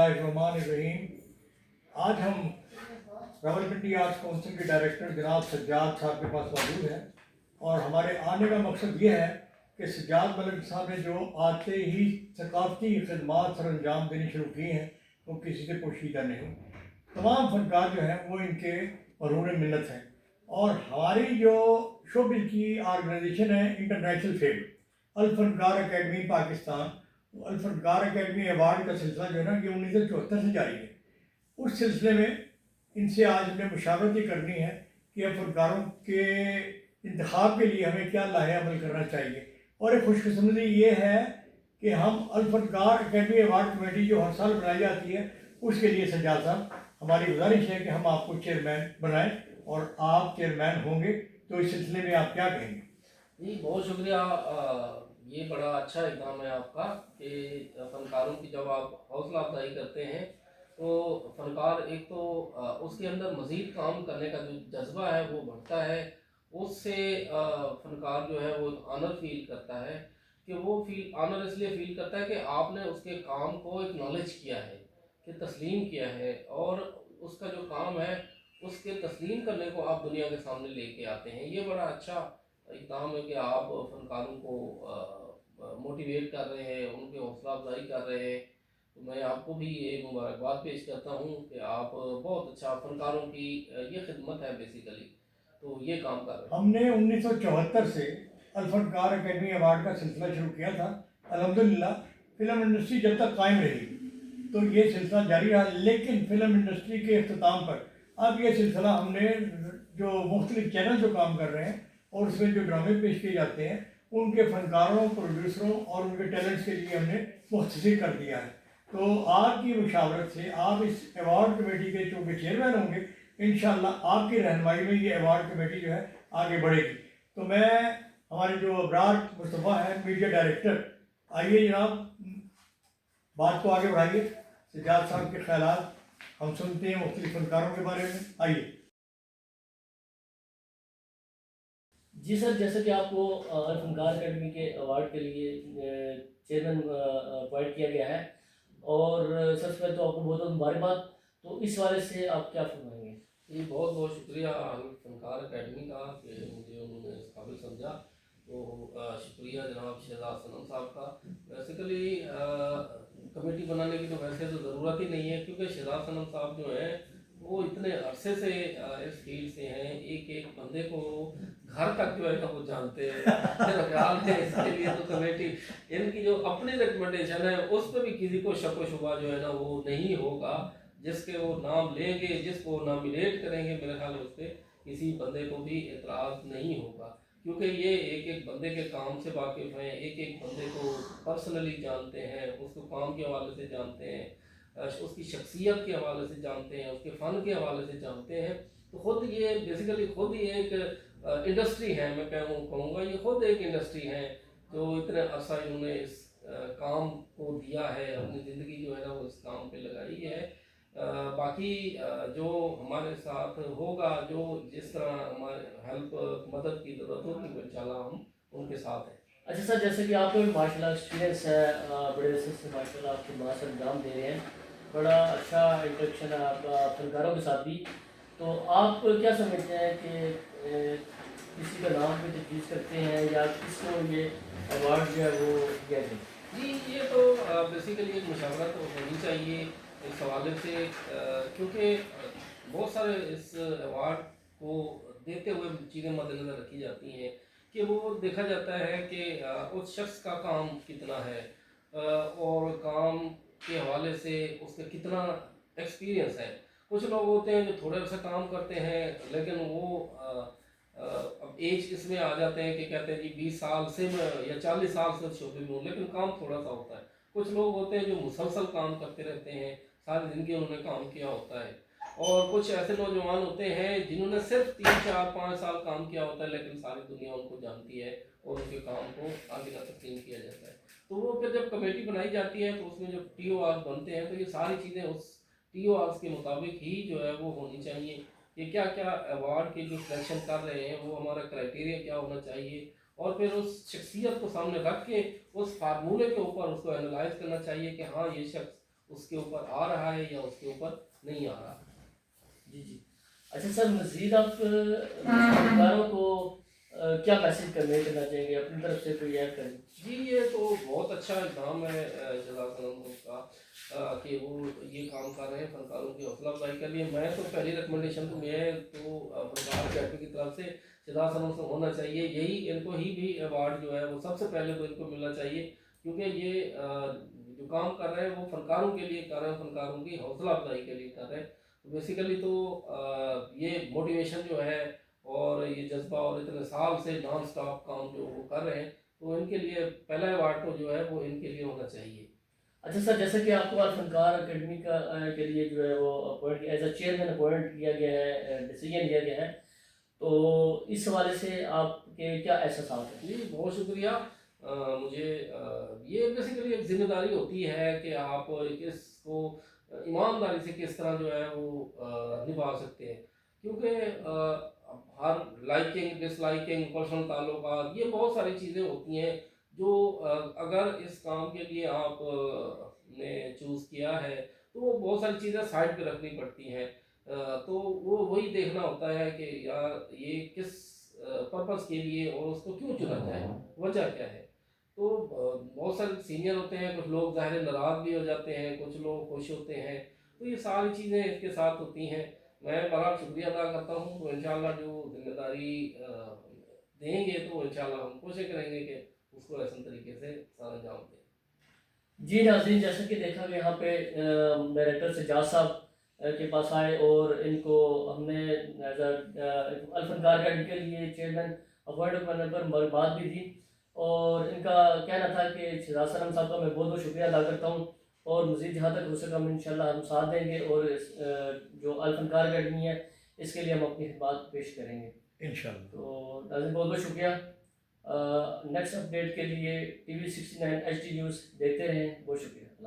बिस्मिल्लाहिर्रहमानिर्रहीम। आज हम रावलपिंडी आर्ट्स काउंसिल के डायरेक्टर जनाब सज्जाद साहब के पास मौजूद हैं और हमारे आने का मकसद ये है कि सज्जाद मलिक साहब ने जो आते ही सकाफती खदमात सर अंजाम देनी शुरू की हैं वो किसी से पोशीदा नहीं। तमाम फनकार जो हैं वो इनके मरहून मिन्नत हैं और हमारी जो शोबिल की ऑर्गेनाइजेशन है इंटरनेशनल फेम अल फनकार अकेडमी पाकिस्तान, अल फनकार अकेडमी अवार्ड का सिलसिला जो है ना ये 1974 से जारी है। उस सिलसिले में इनसे आज हमें मुशावरत ये करनी है कि अब फनकारों के इंतखाब के लिए हमें क्या लाहे अमल करना चाहिए। और एक खुशकिस्मती ये है कि हम अल फनकार अकेडमी अवार्ड कमेटी जो हर साल बनाई जाती है उसके लिए सज्जाद साहब हमारी गुजारिश है कि हम आपको चेयरमैन बनाएं और आप चेयरमैन होंगे तो इस सिलसिले में आप क्या कहेंगे? जी बहुत शुक्रिया। ये बड़ा अच्छा इक़दाम है आपका कि फ़नकारों की जब आप हौसला अफजाई करते हैं तो फ़नकार एक तो उसके अंदर मज़ीद काम करने का जो जज्बा है वो बढ़ता है। उससे फ़नकार जो है वो ऑनर फील करता है कि वो ऑनर इसलिए फील करता है कि आपने उसके काम को एक्नॉलेज किया है, कि तस्लीम किया है और उसका जो काम है उसके तस्लीम करने को आप दुनिया के सामने लेके आते हैं। ये बड़ा अच्छा इक़दाम है कि आप फ़नकारों को मोटिवेट कर रहे हैं, उनके हौसला अफजाई कर रहे हैं। तो मैं आपको भी ये मुबारकबाद पेश करता हूँ कि आप बहुत अच्छा फ़नकारों की ये खिदमत है बेसिकली, तो ये काम कर रहे हैं। हमने 1974 से अल फनकार अकेडमी अवार्ड का सिलसिला शुरू किया था। अल्हम्दुलिल्लाह फ़िल्म इंडस्ट्री जब तक कायम रही तो ये सिलसिला जारी रहा, लेकिन फ़िल्म इंडस्ट्री के अख्ताम पर अब ये सिलसिला हमने जो मुख्तलिफ चैनल जो काम कर रहे हैं और उसमें जो ड्रामे पेश किए जाते हैं उनके फनकारों, प्रोड्यूसरों और उनके टैलेंट्स के लिए हमने मुख्तसर कर दिया है। तो आपकी मुशावरत से आप इस अवार्ड कमेटी के चूँकि चेयरमैन होंगे, इंशाअल्लाह आपकी रहनुमाई में ये अवार्ड कमेटी जो है आगे बढ़ेगी। तो मैं हमारे जो अबरार मुस्तफ़ा है मीडिया डायरेक्टर, आइए जनाब बात को आगे बढ़ाइए। सज्जाद साहब के ख्यालात हम सुनते हैं मुख्तलिफ फनकारों के बारे में। आइए। जी सर, जैसे कि आपको अल फनकार अकेडमी के अवार्ड के लिए चेयरमैन अपॉइंट किया गया है और सबसे पहले तो आपको बहुत बहुत मुबारकबाद। तो इस वाले से आप क्या फरमाएंगे? जी बहुत बहुत शुक्रिया अल फनकार अकेडमी का कि मुझे उन्होंने इस काबिल समझा। तो शुक्रिया जनाब शहजाद सनम साहब का। बेसिकली कमेटी बनाने की तो वैसे तो ज़रूरत ही नहीं है क्योंकि शहजाद सनम साहब जो हैं वो इतने अरसे से इस फील्ड से हैं, एक एक बंदे को घर तक जो है ना वो जानते हैं। मेरा ख्याल है इसके लिए तो कमेटी इनकी जो अपनी रिकमेंडेशन है उस पर भी किसी को शक व शुबा जो है ना वो नहीं होगा। जिसके वो नाम लेंगे, जिसको नॉमिनेट करेंगे, मेरे ख्याल उस पर किसी बंदे को भी एतराज़ नहीं होगा क्योंकि ये एक एक बंदे के काम से वाकिफ़ हैं, एक एक बंदे को पर्सनली जानते हैं, उसको काम के हवाले से जानते हैं, उसकी शख्सियत के हवाले से जानते हैं, उसके फ़न के हवाले से जानते हैं। तो ख़ुद ये बेसिकली ख़ुद ही एक इंडस्ट्री है, मैं कहूँगा ये ख़ुद एक इंडस्ट्री है जो इतने अरसा इन्होंने इस काम को दिया है, अपनी ज़िंदगी जो है ना वो इस काम पे लगाई है। बाकी जो हमारे साथ होगा, जो जिस तरह हमारे हेल्प मदद की ज़रूरत होगी वो इंशाल्लाह हम उनके साथ हैं। अच्छा सर, जैसे कि आपको भी माशाल्लाह एक्सपीरियंस है, बड़े अरसे से माशाल्लाह आपके मास अंजाम दे रहे हैं, बड़ा अच्छा इंटरेक्शन है आपका फनकारों के साथ भी। तो आप क्या समझते हैं कि किसी का नाम भी तजवीज़ करते हैं या किसको ये अवार्ड जो है वो दिया जाए? जी ये तो बेसिकली एक मशवरा तो होनी चाहिए इस हवाले से क्योंकि बहुत सारे इस अवार्ड को देते हुए चीज़ें मद्देनज़र रखी जाती हैं कि वो देखा जाता है कि उस शख्स का काम कितना है और काम के हवाले से उसका कितना एक्सपीरियंस है। कुछ लोग होते हैं जो थोड़े से काम करते हैं लेकिन वो अब एज इसमें आ जाते हैं कि कहते हैं जी 20 साल से मैं या 40 साल से शोबे में हूँ लेकिन काम थोड़ा सा होता है। कुछ लोग होते हैं जो मुसलसल काम करते रहते हैं, सारी ज़िंदगी उन्होंने काम किया होता है। और कुछ ऐसे नौजवान होते हैं जिन्होंने सिर्फ 3 4 5 साल काम किया होता है लेकिन सारी दुनिया उनको जानती है और उनके काम को आगे का तस्लीम किया जाता है। तो वो फिर जब कमेटी बनाई जाती है तो उसमें जो TOR बनते हैं तो ये सारी चीज़ें उस TORs के मुताबिक ही जो है वो होनी चाहिए कि क्या क्या अवार्ड के जो सिलेक्शन कर रहे हैं वो हमारा क्राइटेरिया क्या होना चाहिए और फिर उस शख्सियत को सामने रख के उस फार्मूले के ऊपर उसको एनालाइज करना चाहिए कि हाँ ये शख्स اس کے اوپر آ رہا ہے یا اس کے اوپر نہیں آ رہا. جی جی. اچھا سر، مزید آپ فنکاروں کو کیا میسج کنوے کرنا چاہیں گے اپنی طرف سے، کوئی ایڈ کریں؟ جی یہ تو بہت اچھا اقدام ہے شہزاد سنم کا کہ وہ یہ کام کر رہے ہیں فنکاروں کی حوصلہ افزائی کے لیے. میں تو پہلی ریکمنڈیشن تو میں تو فنکار اکیڈمی کی طرف سے شہزاد سنم سے ہونا چاہیے. یہی ان کو ہی بھی ایوارڈ جو ہے وہ سب سے پہلے تو ان کو ملنا چاہیے، کیونکہ یہ جو کام کر رہے ہیں وہ فنکاروں کے لیے کر رہے ہیں، فنکاروں کی حوصلہ افزائی کے لیے کر رہے ہیں. بیسیکلی تو یہ موٹیویشن جو ہے اور یہ جذبہ اور اتنے سال سے نان سٹاپ کام جو وہ کر رہے ہیں، تو ان کے لیے پہلا ایوارڈ تو جو ہے وہ ان کے لیے ہونا چاہیے. اچھا سر، جیسے کہ آپ کو الفنکار اکیڈمی کا کے لیے جو ہے وہ appoint as a chairman appoint کیا گیا ہے، ڈیسیجن لیا گیا ہے، تو اس حوالے سے آپ کے کیا احساسات ہیں؟ جی بہت شکریہ. مجھے یہ بیسیکلی ایک ذمہ داری ہوتی ہے کہ آپ اس کو ایمانداری سے کس طرح جو ہے وہ نبھا سکتے ہیں، کیونکہ ہر لائکنگ ڈس لائکنگ پرسنل تعلقات، یہ بہت ساری چیزیں ہوتی ہیں جو اگر اس کام کے لیے آپ نے چوز کیا ہے تو وہ بہت ساری چیزیں سائڈ پہ رکھنی پڑتی ہیں. تو وہ وہی دیکھنا ہوتا ہے کہ یار یہ کس پرپس کے لیے اور اس کو کیوں چنا جائے، وجہ کیا ہے. تو بہت سارے سینئر ہوتے ہیں، کچھ لوگ ظاہر ناراض بھی ہو جاتے ہیں، کچھ لوگ خوش ہوتے ہیں، تو یہ ساری چیزیں اس کے ساتھ ہوتی ہیں. میں بڑا شکریہ ادا کرتا ہوں. تو انشاءاللہ جو ذمہ داری دیں گے تو انشاءاللہ ہم کوشش کریں گے کہ اس کو احسن طریقے سے سارا انجام دیں. جی ناظرین، جیسا کہ دیکھا کہ یہاں پہ ڈائریکٹر سجاد صاحب کے پاس آئے اور ان کو ہم نے ایز اے الفنکار اکیڈمی کے لیے چیئرمین اپوائنٹ کرنے پر بات بھی دی، اور ان کا کہنا تھا کہ شہزاد سنم صاحب کا میں بہت بہت شکریہ ادا کرتا ہوں، اور مزید جہاں تک ہو سکا ہم انشاءاللہ ہم ساتھ دیں گے، اور جو الفنکار اکیڈمی ہے اس کے لیے ہم اپنی خدمات پیش کریں گے انشاءاللہ. تو ناظرین بہت بہت شکریہ. نیکسٹ اپڈیٹ کے لیے TV 69 HD نیوز دیکھتے رہیں. بہت شکریہ.